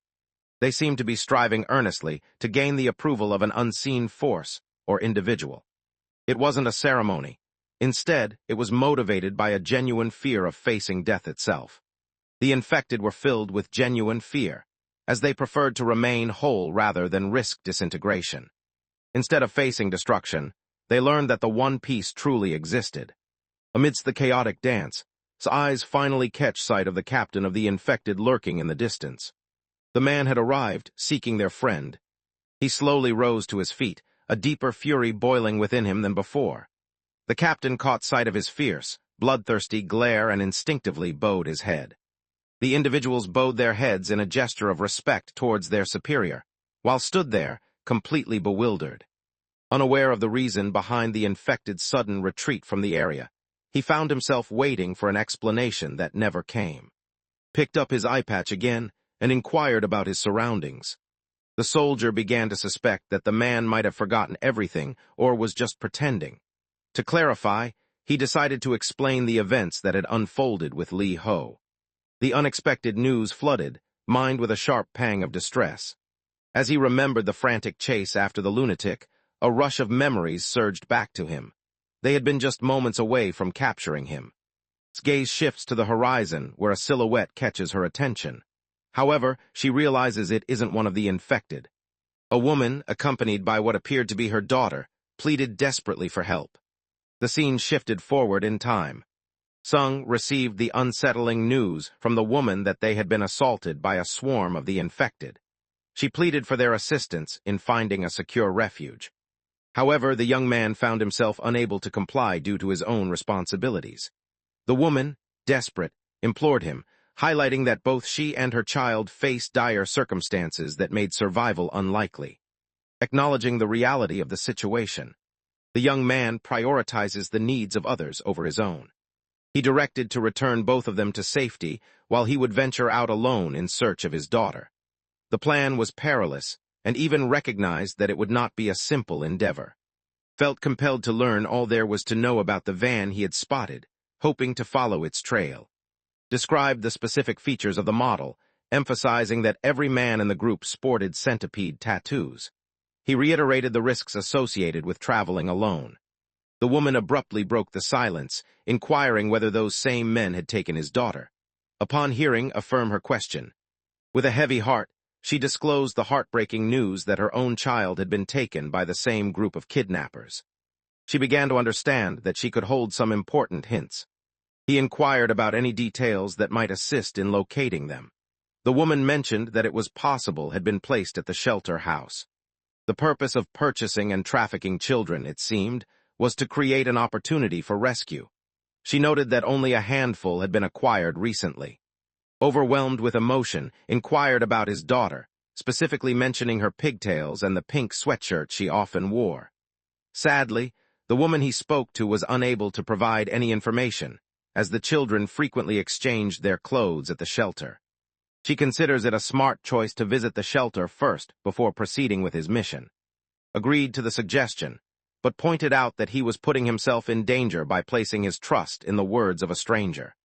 They seemed to be striving earnestly to gain the approval of an unseen force or individual. It wasn't a ceremony. Instead, it was motivated by a genuine fear of facing death itself. The infected were filled with genuine fear, as they preferred to remain whole rather than risk disintegration. Instead of facing destruction, they learned that the One Piece truly existed. Amidst the chaotic dance, his eyes finally catch sight of the captain of the infected lurking in the distance. The man had arrived, seeking their friend. He slowly rose to his feet, a deeper fury boiling within him than before. The captain caught sight of his fierce, bloodthirsty glare and instinctively bowed his head. The individuals bowed their heads in a gesture of respect towards their superior, while stood there, completely bewildered. Unaware of the reason behind the infected's sudden retreat from the area, he found himself waiting for an explanation that never came. Picked up his eye patch again and inquired about his surroundings. The soldier began to suspect that the man might have forgotten everything or was just pretending. To clarify, he decided to explain the events that had unfolded with Lee Ho. The unexpected news flooded, mined with a sharp pang of distress. As he remembered the frantic chase after the lunatic, a rush of memories surged back to him. They had been just moments away from capturing him. His gaze shifts to the horizon, where a silhouette catches her attention. However, she realizes it isn't one of the infected. A woman, accompanied by what appeared to be her daughter, pleaded desperately for help. The scene shifted forward in time. Sung received the unsettling news from the woman that they had been assaulted by a swarm of the infected. She pleaded for their assistance in finding a secure refuge. However, the young man found himself unable to comply due to his own responsibilities. The woman, desperate, implored him, highlighting that both she and her child faced dire circumstances that made survival unlikely. Acknowledging the reality of the situation, the young man prioritizes the needs of others over his own. He directed to return both of them to safety while he would venture out alone in search of his daughter. The plan was perilous, and even recognized that it would not be a simple endeavor. Felt compelled to learn all there was to know about the van he had spotted, hoping to follow its trail. Described the specific features of the model, emphasizing that every man in the group sported centipede tattoos. He reiterated the risks associated with traveling alone. The woman abruptly broke the silence, inquiring whether those same men had taken his daughter. Upon hearing affirm her question, with a heavy heart, she disclosed the heartbreaking news that her own child had been taken by the same group of kidnappers. She began to understand that she could hold some important hints. He inquired about any details that might assist in locating them. The woman mentioned that it was possible had been placed at the shelter house. The purpose of purchasing and trafficking children, it seemed, was to create an opportunity for rescue. She noted that only a handful had been acquired recently. Overwhelmed with emotion, inquired about his daughter, specifically mentioning her pigtails and the pink sweatshirt she often wore. Sadly, the woman he spoke to was unable to provide any information, as the children frequently exchanged their clothes at the shelter. She considers it a smart choice to visit the shelter first before proceeding with his mission. Agreed to the suggestion, but pointed out that he was putting himself in danger by placing his trust in the words of a stranger.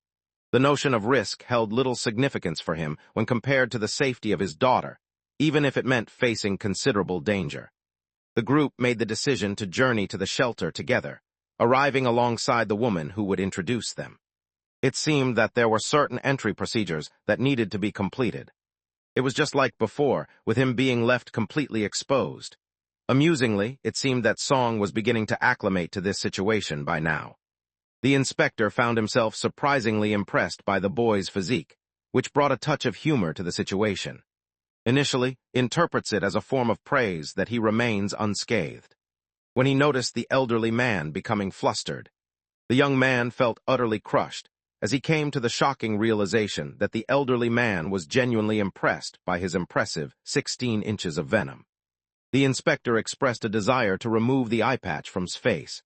The notion of risk held little significance for him when compared to the safety of his daughter, even if it meant facing considerable danger. The group made the decision to journey to the shelter together, arriving alongside the woman who would introduce them. It seemed that there were certain entry procedures that needed to be completed. It was just like before, with him being left completely exposed. Amusingly, it seemed that Song was beginning to acclimate to this situation by now. The inspector found himself surprisingly impressed by the boy's physique, which brought a touch of humor to the situation. Initially, interprets it as a form of praise that he remains unscathed. When he noticed the elderly man becoming flustered, the young man felt utterly crushed as he came to the shocking realization that the elderly man was genuinely impressed by his impressive 16 inches of venom. The inspector expressed a desire to remove the eye patch from his face.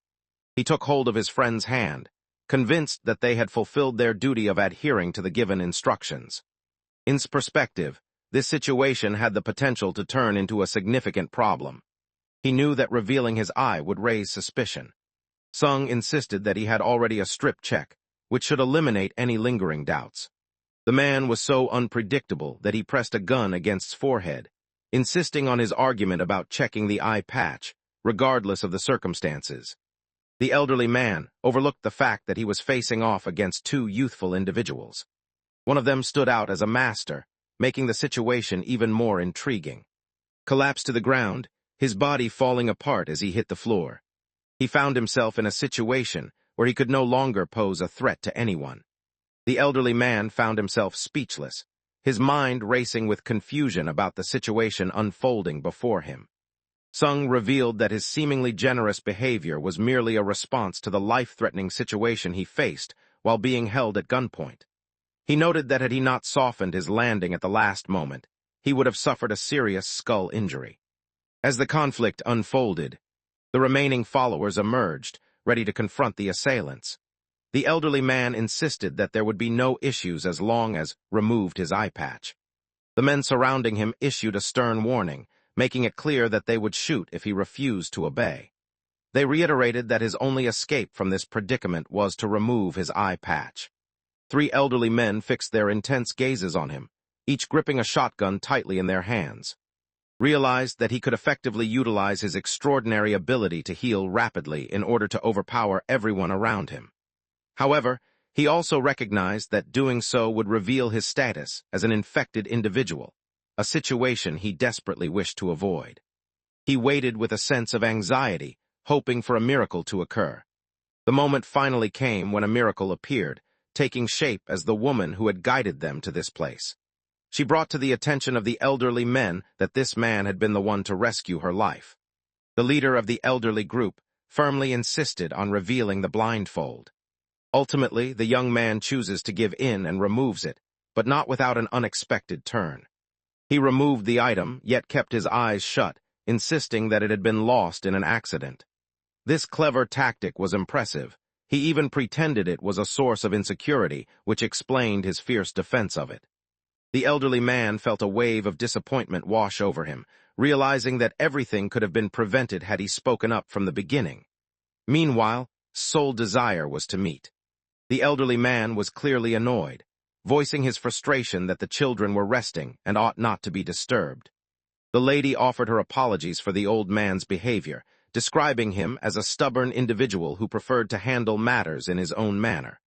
He took hold of his friend's hand, convinced that they had fulfilled their duty of adhering to the given instructions. In perspective, this situation had the potential to turn into a significant problem. He knew that revealing his eye would raise suspicion. Sung insisted that he had already a strip check, which should eliminate any lingering doubts. The man was so unpredictable that he pressed a gun against his forehead, insisting on his argument about checking the eye patch, regardless of the circumstances. The elderly man overlooked the fact that he was facing off against two youthful individuals. One of them stood out as a master, making the situation even more intriguing. Collapsed to the ground, his body falling apart as he hit the floor. He found himself in a situation where he could no longer pose a threat to anyone. The elderly man found himself speechless, his mind racing with confusion about the situation unfolding before him. Sung revealed that his seemingly generous behavior was merely a response to the life-threatening situation he faced while being held at gunpoint. He noted that had he not softened his landing at the last moment, he would have suffered a serious skull injury. As the conflict unfolded, the remaining followers emerged, ready to confront the assailants. The elderly man insisted that there would be no issues as long as removed his eye patch. The men surrounding him issued a stern warning, making it clear that they would shoot if he refused to obey. They reiterated that his only escape from this predicament was to remove his eye patch. 3 elderly men fixed their intense gazes on him, each gripping a shotgun tightly in their hands. realized that he could effectively utilize his extraordinary ability to heal rapidly in order to overpower everyone around him. However, he also recognized that doing so would reveal his status as an infected individual, a situation he desperately wished to avoid. He waited with a sense of anxiety, hoping for a miracle to occur. The moment finally came when a miracle appeared, taking shape as the woman who had guided them to this place. She brought to the attention of the elderly men that this man had been the one to rescue her life. The leader of the elderly group firmly insisted on revealing the blindfold. Ultimately, the young man chooses to give in and removes it, but not without an unexpected turn. He removed the item, yet kept his eyes shut, insisting that it had been lost in an accident. This clever tactic was impressive. He even pretended it was a source of insecurity, which explained his fierce defense of it. The elderly man felt a wave of disappointment wash over him, realizing that everything could have been prevented had he spoken up from the beginning. Meanwhile, sole desire was to meet. The elderly man was clearly annoyed, voicing his frustration that the children were resting and ought not to be disturbed. The lady offered her apologies for the old man's behavior, describing him as a stubborn individual who preferred to handle matters in his own manner.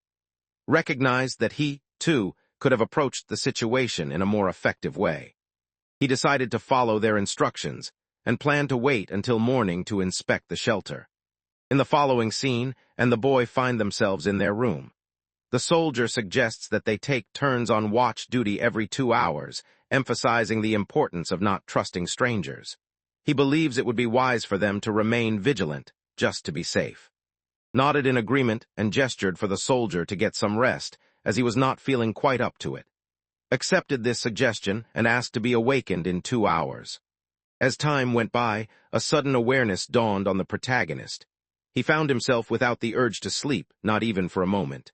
Recognized that he, too, could have approached the situation in a more effective way. He decided to follow their instructions and planned to wait until morning to inspect the shelter. In the following scene, and the boy find themselves in their room. The soldier suggests that they take turns on watch duty every 2 hours, emphasizing the importance of not trusting strangers. He believes it would be wise for them to remain vigilant, just to be safe. Nodded in agreement and gestured for the soldier to get some rest, as he was not feeling quite up to it. Accepted this suggestion and asked to be awakened in 2 hours. As time went by, a sudden awareness dawned on the protagonist. He found himself without the urge to sleep, not even for a moment.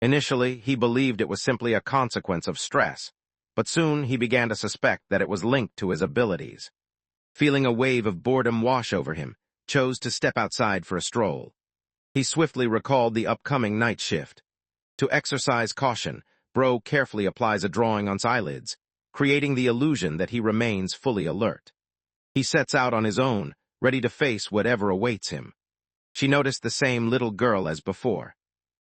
Initially, he believed it was simply a consequence of stress, but soon he began to suspect that it was linked to his abilities. Feeling a wave of boredom wash over him, chose to step outside for a stroll. He swiftly recalled the upcoming night shift. To exercise caution, Bro carefully applies a drawing on his eyelids, creating the illusion that he remains fully alert. He sets out on his own, ready to face whatever awaits him. She noticed the same little girl as before.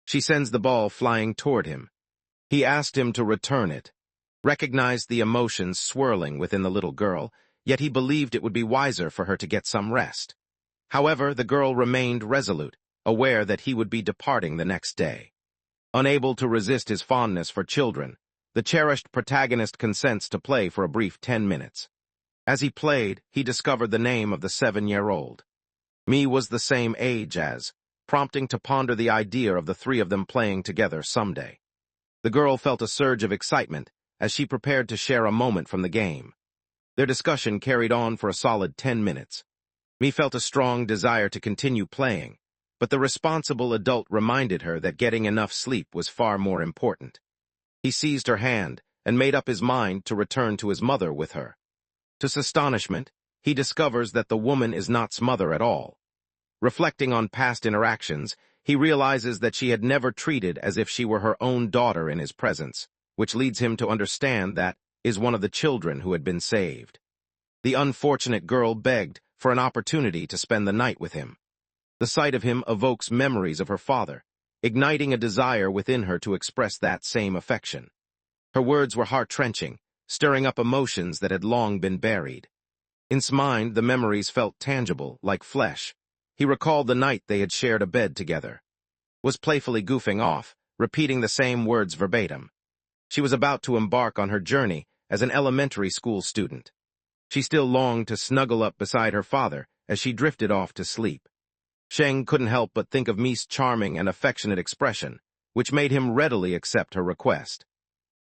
She sends the ball flying toward him. He asked him to return it, recognized the emotions swirling within the little girl, yet he believed it would be wiser for her to get some rest. However, the girl remained resolute, aware that he would be departing the next day. Unable to resist his fondness for children, the cherished protagonist consents to play for a brief 10 minutes. As he played, he discovered the name of the 7-year-old. Mi was the same age as, prompting to ponder the idea of the three of them playing together someday. The girl felt a surge of excitement as she prepared to share a moment from the game. Their discussion carried on for a solid 10 minutes. Mi felt a strong desire to continue playing, but the responsible adult reminded her that getting enough sleep was far more important. He seized her hand and made up his mind to return to his mother with her. To his astonishment, he discovers that the woman is not his mother at all. Reflecting on past interactions, he realizes that she had never treated as if she were her own daughter in his presence, which leads him to understand that is one of the children who had been saved. The unfortunate girl begged for an opportunity to spend the night with him. The sight of him evokes memories of her father, igniting a desire within her to express that same affection. Her words were heart-wrenching, stirring up emotions that had long been buried. In his mind, the memories felt tangible, like flesh. He recalled the night they had shared a bed together. Was playfully goofing off, repeating the same words verbatim. She was about to embark on her journey as an elementary school student. She still longed to snuggle up beside her father as she drifted off to sleep. Sheng couldn't help but think of Mi's charming and affectionate expression, which made him readily accept her request.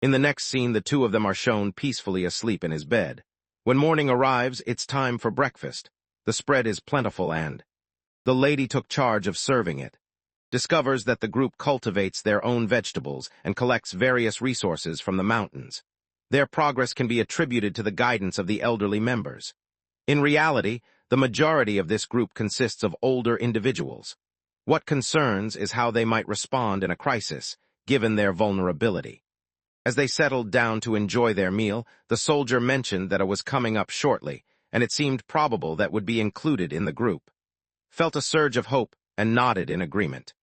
In the next scene, the two of them are shown peacefully asleep in his bed. When morning arrives, it's time for breakfast. The spread is plentiful and the lady took charge of serving it. Discovers that the group cultivates their own vegetables and collects various resources from the mountains. Their progress can be attributed to the guidance of the elderly members. In reality, the majority of this group consists of older individuals. What concerns is how they might respond in a crisis, given their vulnerability. As they settled down to enjoy their meal, the soldier mentioned that it was coming up shortly, and it seemed probable that would be included in the group. Felt a surge of hope and nodded in agreement.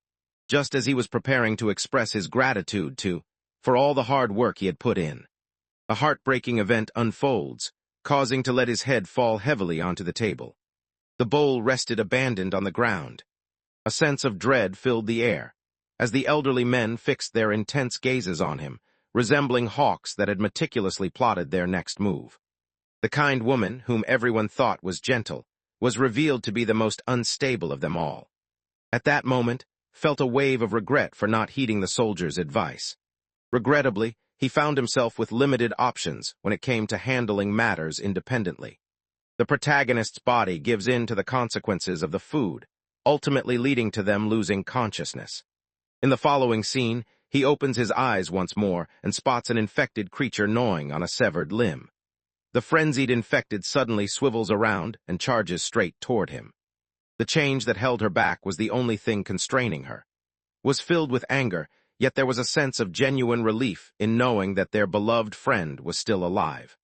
Just as he was preparing to express his gratitude for all the hard work he had put in. A heartbreaking event unfolds, causing to let his head fall heavily onto the table. The bowl rested abandoned on the ground. A sense of dread filled the air, as the elderly men fixed their intense gazes on him, resembling hawks that had meticulously plotted their next move. The kind woman, whom everyone thought was gentle, was revealed to be the most unstable of them all. At that moment, felt a wave of regret for not heeding the soldier's advice. Regrettably, he found himself with limited options when it came to handling matters independently. The protagonist's body gives in to the consequences of the food, ultimately leading to them losing consciousness. In the following scene, he opens his eyes once more and spots an infected creature gnawing on a severed limb. The frenzied infected suddenly swivels around and charges straight toward him. The change that held her back was the only thing constraining her. Was filled with anger, yet there was a sense of genuine relief in knowing that their beloved friend was still alive.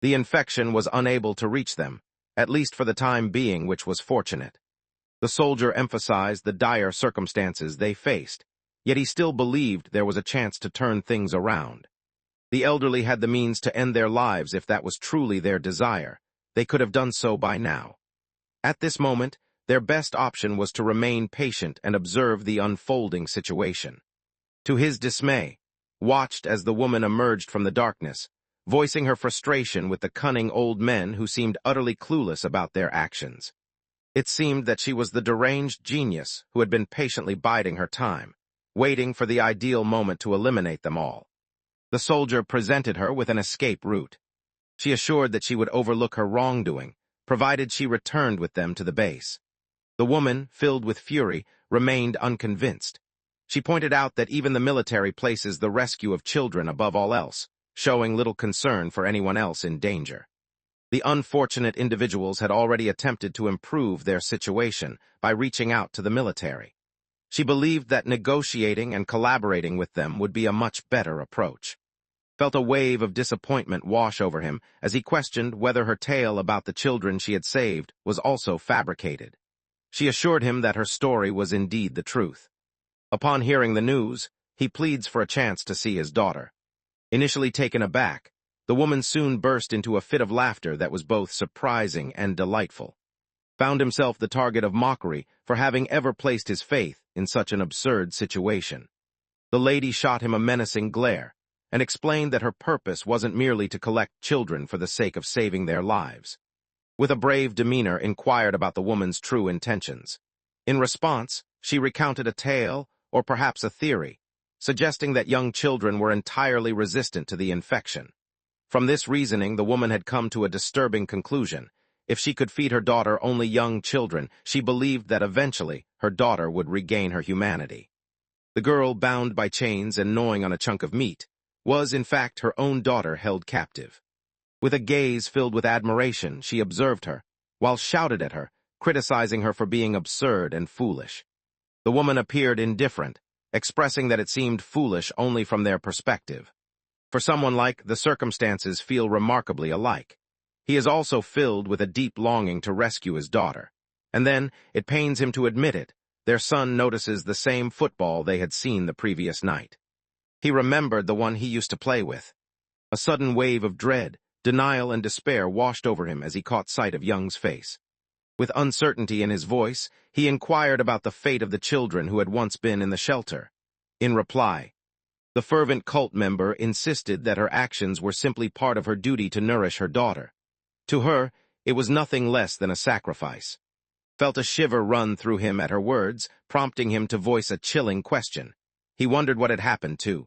The infection was unable to reach them, at least for the time being, which was fortunate. The soldier emphasized the dire circumstances they faced, yet he still believed there was a chance to turn things around. The elderly had the means to end their lives if that was truly their desire. They could have done so by now. At this moment, their best option was to remain patient and observe the unfolding situation. To his dismay, watched as the woman emerged from the darkness, voicing her frustration with the cunning old men who seemed utterly clueless about their actions. It seemed that she was the deranged genius who had been patiently biding her time, waiting for the ideal moment to eliminate them all. The soldier presented her with an escape route. She assured that she would overlook her wrongdoing, provided she returned with them to the base. The woman, filled with fury, remained unconvinced. She pointed out that even the military places the rescue of children above all else, showing little concern for anyone else in danger. The unfortunate individuals had already attempted to improve their situation by reaching out to the military. She believed that negotiating and collaborating with them would be a much better approach. Felt a wave of disappointment wash over him as he questioned whether her tale about the children she had saved was also fabricated. She assured him that her story was indeed the truth. Upon hearing the news, he pleads for a chance to see his daughter. Initially taken aback, the woman soon burst into a fit of laughter that was both surprising and delightful. Found himself the target of mockery for having ever placed his faith in such an absurd situation. The lady shot him a menacing glare and explained that her purpose wasn't merely to collect children for the sake of saving their lives. With a brave demeanor, inquired about the woman's true intentions. In response, she recounted a tale, or perhaps a theory, suggesting that young children were entirely resistant to the infection. From this reasoning, the woman had come to a disturbing conclusion. If she could feed her daughter only young children, she believed that eventually her daughter would regain her humanity. The girl, bound by chains and gnawing on a chunk of meat, was in fact her own daughter held captive. With a gaze filled with admiration, she observed her, while shouted at her, criticizing her for being absurd and foolish. The woman appeared indifferent, expressing that it seemed foolish only from their perspective. For someone like, the circumstances feel remarkably alike. He is also filled with a deep longing to rescue his daughter. And then, it pains him to admit it, their son notices the same football they had seen the previous night. He remembered the one he used to play with. A sudden wave of dread, denial, and despair washed over him as he caught sight of Young's face. With uncertainty in his voice, he inquired about the fate of the children who had once been in the shelter. In reply, the fervent cult member insisted that her actions were simply part of her duty to nourish her daughter. To her, it was nothing less than a sacrifice. Felt a shiver run through him at her words, prompting him to voice a chilling question. He wondered what had happened, too.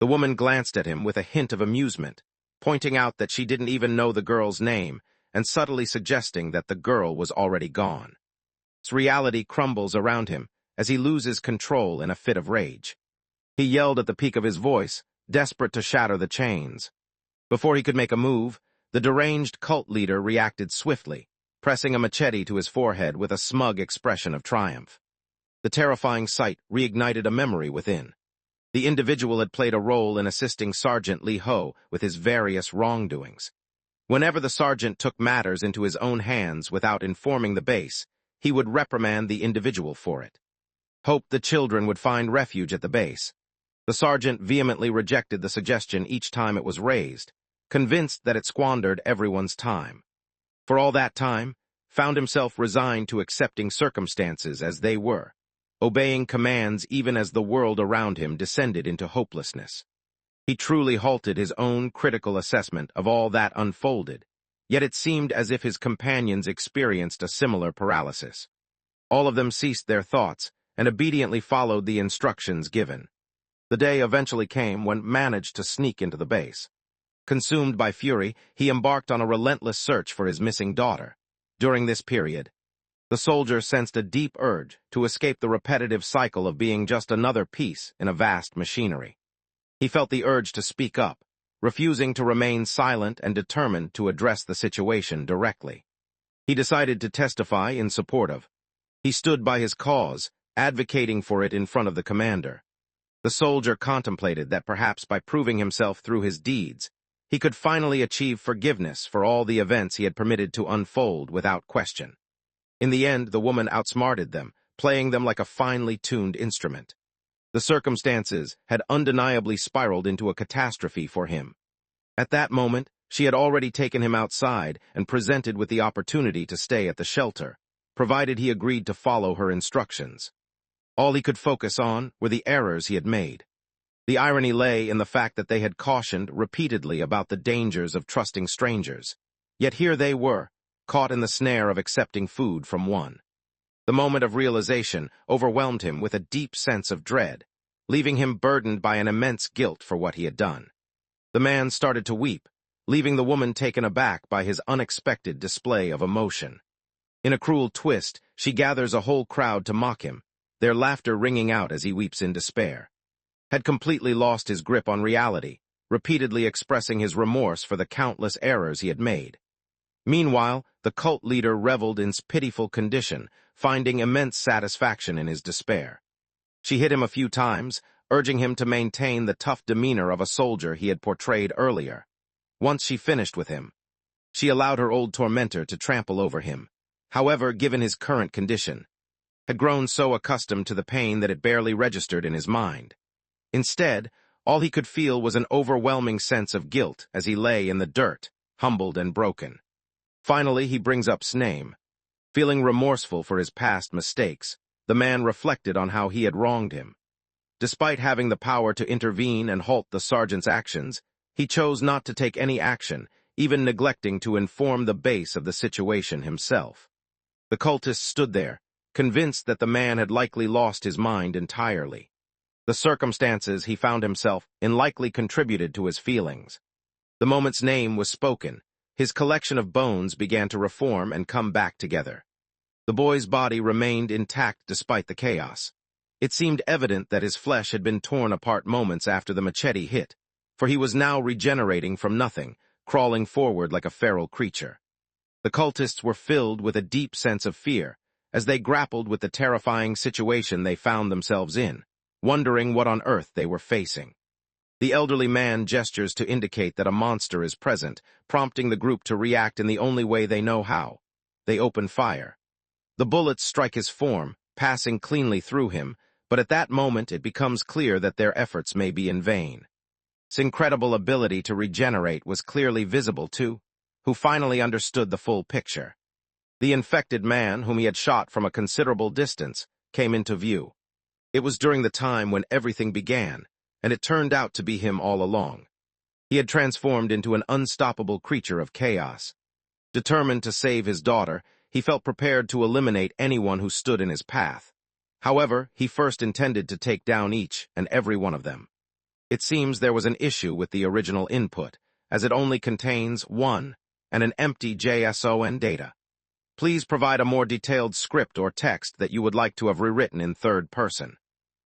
The woman glanced at him with a hint of amusement, pointing out that she didn't even know the girl's name, and subtly suggesting that the girl was already gone. Its reality crumbles around him as he loses control in a fit of rage. He yelled at the peak of his voice, desperate to shatter the chains. Before he could make a move, the deranged cult leader reacted swiftly, pressing a machete to his forehead with a smug expression of triumph. The terrifying sight reignited a memory within. The individual had played a role in assisting Sergeant Lee Ho with his various wrongdoings. Whenever the sergeant took matters into his own hands without informing the base, he would reprimand the individual for it. Hoped the children would find refuge at the base. The sergeant vehemently rejected the suggestion each time it was raised, convinced that it squandered everyone's time. For all that time, found himself resigned to accepting circumstances as they were, obeying commands even as the world around him descended into hopelessness. He truly halted his own critical assessment of all that unfolded, yet it seemed as if his companions experienced a similar paralysis. All of them ceased their thoughts and obediently followed the instructions given. The day eventually came when managed to sneak into the base. Consumed by fury, he embarked on a relentless search for his missing daughter. During this period, the soldier sensed a deep urge to escape the repetitive cycle of being just another piece in a vast machinery. He felt the urge to speak up, refusing to remain silent and determined to address the situation directly. He decided to testify in support of. He stood by his cause, advocating for it in front of the commander. The soldier contemplated that perhaps by proving himself through his deeds, he could finally achieve forgiveness for all the events he had permitted to unfold without question. In the end, the woman outsmarted them, playing them like a finely tuned instrument. The circumstances had undeniably spiraled into a catastrophe for him. At that moment, she had already taken him outside and presented with the opportunity to stay at the shelter, provided he agreed to follow her instructions. All he could focus on were the errors he had made. The irony lay in the fact that they had cautioned repeatedly about the dangers of trusting strangers. Yet here they were, caught in the snare of accepting food from one. The moment of realization overwhelmed him with a deep sense of dread, leaving him burdened by an immense guilt for what he had done. The man started to weep, leaving the woman taken aback by his unexpected display of emotion. In a cruel twist, she gathers a whole crowd to mock him, their laughter ringing out as he weeps in despair. Had completely lost his grip on reality, repeatedly expressing his remorse for the countless errors he had made. Meanwhile, the cult leader reveled in his pitiful condition, finding immense satisfaction in his despair. She hit him a few times, urging him to maintain the tough demeanor of a soldier he had portrayed earlier. Once she finished with him, she allowed her old tormentor to trample over him. However, given his current condition, had grown so accustomed to the pain that it barely registered in his mind. Instead, all he could feel was an overwhelming sense of guilt as he lay in the dirt, humbled and broken. Finally, he brings up his name. Feeling remorseful for his past mistakes, the man reflected on how he had wronged him. Despite having the power to intervene and halt the sergeant's actions, he chose not to take any action, even neglecting to inform the base of the situation himself. The cultist stood there, convinced that the man had likely lost his mind entirely. The circumstances he found himself in likely contributed to his feelings. The moment's name was spoken, his collection of bones began to reform and come back together. The boy's body remained intact despite the chaos. It seemed evident that his flesh had been torn apart moments after the machete hit, for he was now regenerating from nothing, crawling forward like a feral creature. The cultists were filled with a deep sense of fear as they grappled with the terrifying situation they found themselves in, wondering what on earth they were facing. The elderly man gestures to indicate that a monster is present, prompting the group to react in the only way they know how. They open fire. The bullets strike his form, passing cleanly through him, but at that moment it becomes clear that their efforts may be in vain. His incredible ability to regenerate was clearly visible to who finally understood the full picture. The infected man, whom he had shot from a considerable distance, came into view. It was during the time when everything began, and it turned out to be him all along. He had transformed into an unstoppable creature of chaos. Determined to save his daughter, he felt prepared to eliminate anyone who stood in his path. However, he first intended to take down each and every one of them. It seems there was an issue with the original input, as it only contains 1 and an empty JSON data. Please provide a more detailed script or text that you would like to have rewritten in third person.